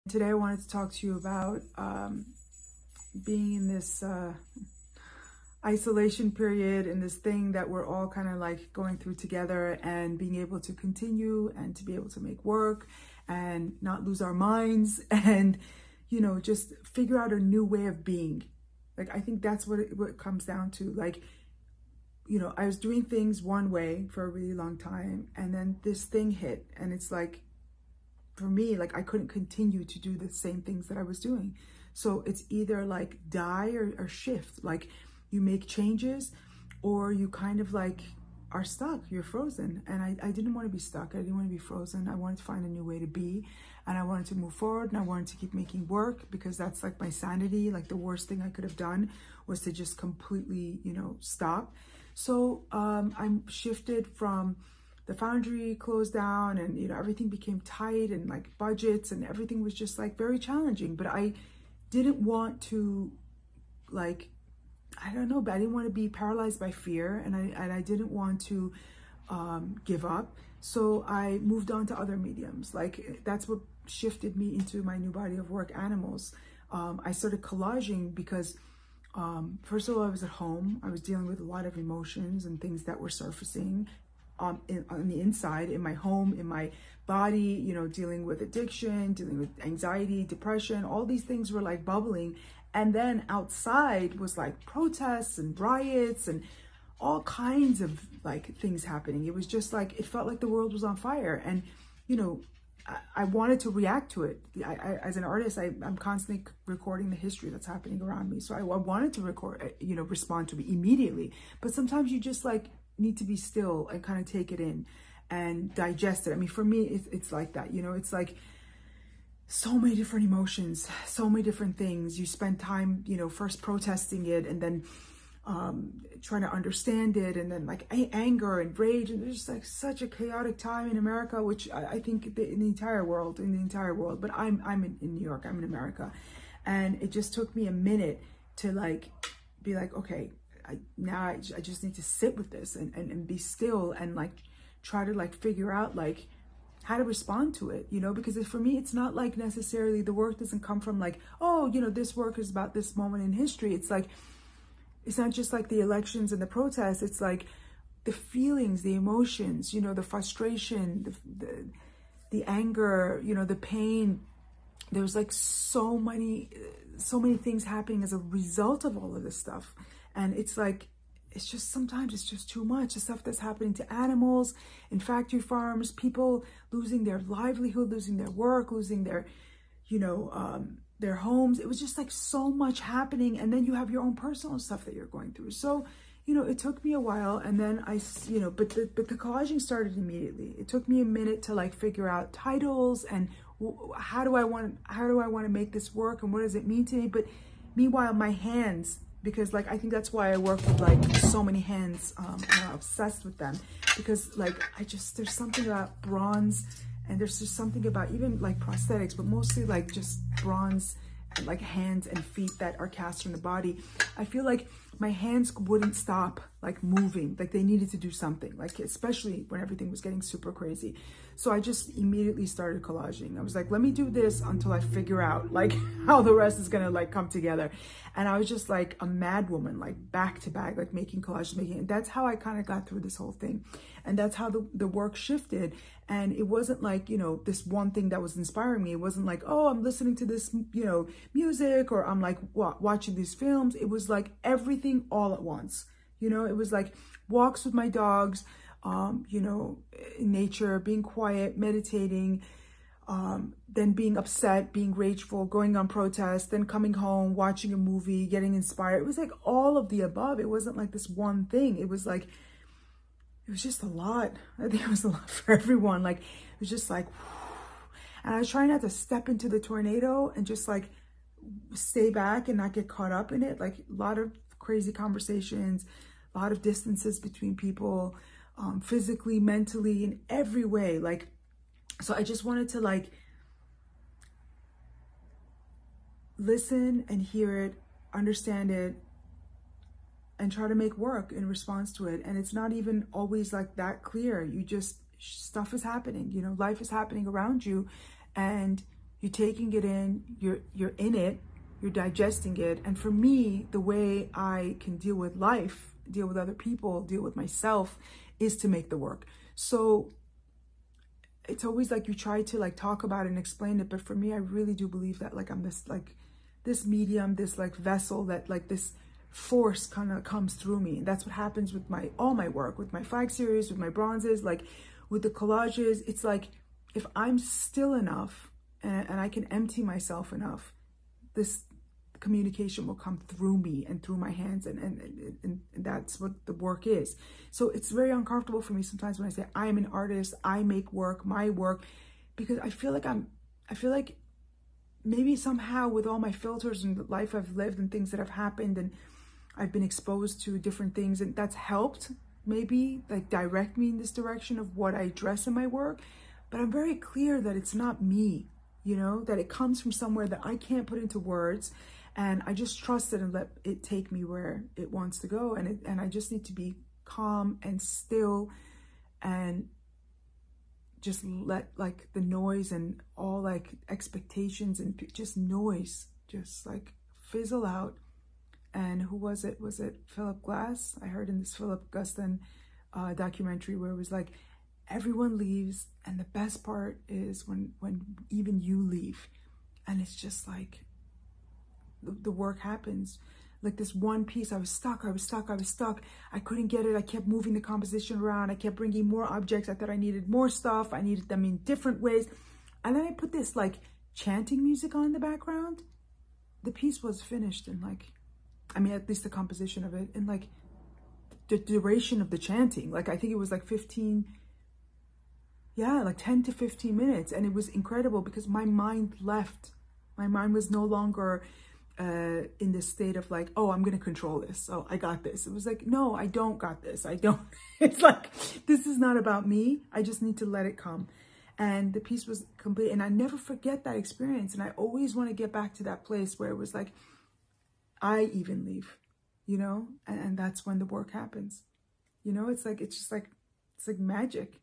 Today I wanted to talk to you about being in this isolation period and this thing that we're all kind of like going through together, and being able to continue and to be able to make work and not lose our minds and, just figure out a new way of being. Like, I think that's what it comes down to. Like, I was doing things one way for a really long time, and then this thing hit, and it's like, for me, like, I couldn't continue to do the same things that I was doing. So it's either like die or shift. Like, you make changes, or you kind of like are stuck, you're frozen. And I didn't want to be stuck. I didn't want to be frozen. I wanted to find a new way to be, and I wanted to move forward, and I wanted to keep making work, because that's like my sanity. Like, the worst thing I could have done was to just completely, stop. So I shifted from the foundry closed down, and everything became tight, and like budgets and everything was just like very challenging. But I didn't want to, like, I don't know, but I didn't want to be paralyzed by fear, and I didn't want to give up. So I moved on to other mediums. Like, that's what shifted me into my new body of work, animals. I started collaging because first of all, I was at home. I was dealing with a lot of emotions and things that were surfacing on the inside, in my home, in my body, dealing with addiction, dealing with anxiety, depression. All these things were like bubbling. And then outside was like protests and riots and all kinds of like things happening. It was just like, it felt like the world was on fire. And, I wanted to react to it. As an artist, I'm constantly recording the history that's happening around me. So I wanted to respond to it immediately. But sometimes you just like need to be still and kind of take it in and digest it. I mean, for me, it's like that. It's like so many different emotions, so many different things. You spend time, first protesting it, and then trying to understand it, and then like anger and rage, and there's just like such a chaotic time in America, which I think in the entire world, but I'm in New York, I'm in America. And it just took me a minute to like be like, okay, I just need to sit with this and be still, and like try to like figure out like how to respond to it, because for me, it's not like necessarily the work doesn't come from like, oh, this work is about this moment in history. It's like, it's not just like the elections and the protests. It's like the feelings, the emotions, the frustration, the anger, the pain. There's like so many things happening as a result of all of this stuff. And it's like, it's just, sometimes it's just too much. The stuff that's happening to animals in factory farms, people losing their livelihood, losing their work, losing their, their homes. It was just like so much happening. And then you have your own personal stuff that you're going through. So, it took me a while, and then but the collaging started immediately. It took me a minute to like figure out titles and how do I want to make this work, and what does it mean to me? But meanwhile, my hands, because like, I think that's why I work with like so many hands, and I'm obsessed with them, because like, there's something about bronze, and there's just something about even like prosthetics, but mostly like just bronze, like hands and feet that are cast from the body. I feel like my hands wouldn't stop like moving, like they needed to do something, like especially when everything was getting super crazy. So I just immediately started collaging. I was like, let me do this until I figure out like how the rest is gonna like come together. And I was just like a mad woman, like back to back, like making collages, and that's how I kind of got through this whole thing. And that's how the work shifted. And it wasn't like, this one thing that was inspiring me. It wasn't like, oh, I'm listening to this, music, or I'm like watching these films. It was like everything all at once. It was like walks with my dogs, in nature, being quiet, meditating, then being upset, being rageful, going on protest, then coming home, watching a movie, getting inspired. It was like all of the above. It wasn't like this one thing. It was like, it was just a lot. I think it was a lot for everyone. Like, it was just like, and I was trying not to step into the tornado and just like stay back and not get caught up in it. Like, a lot of crazy conversations, a lot of distances between people, physically, mentally, in every way. Like, so I just wanted to like listen and hear it, understand it, and try to make work in response to it. And it's not even always like that clear. You just, stuff is happening, life is happening around you, and you're taking it in, you're in it, you're digesting it. And for me, the way I can deal with life, deal with other people, deal with myself, is to make the work. So it's always like you try to like talk about it and explain it, but for me, I really do believe that like I'm this medium, this like vessel, that like this force kind of comes through me. And that's what happens with all my work, with my flag series, with my bronzes, like with the collages. It's like if I'm still enough and I can empty myself enough, this communication will come through me and through my hands, and that's what the work is. So it's very uncomfortable for me sometimes when I say I am an artist, I make work, my work, because I feel like maybe somehow with all my filters and the life I've lived and things that have happened, and I've been exposed to different things, and that's helped maybe like direct me in this direction of what I address in my work. But I'm very clear that it's not me, you know, that it comes from somewhere that I can't put into words. And I just trust it and let it take me where it wants to go. And I just need to be calm and still and just let like the noise and all like expectations and just noise just like fizzle out. And who was it? Was it Philip Glass? I heard in this Philip Guston documentary where it was like, everyone leaves and the best part is when even you leave. And it's just like, the work happens. Like this one piece, I was stuck. I couldn't get it. I kept moving the composition around. I kept bringing more objects. I thought I needed more stuff. I needed them in different ways. And then I put this like chanting music on in the background. The piece was finished in like, I mean, at least the composition of it, in like the duration of the chanting. Like, I think it was like 10 to 15 minutes. And it was incredible because my mind left. My mind was no longer in this state of like, oh, I'm going to control this. Oh, I got this. It was like, no, I don't got this. I don't. It's like, this is not about me. I just need to let it come. And the piece was complete. And I never forget that experience. And I always want to get back to that place where it was like, I even leave, you know, and that's when the work happens. You know, it's like, it's just like, it's like magic.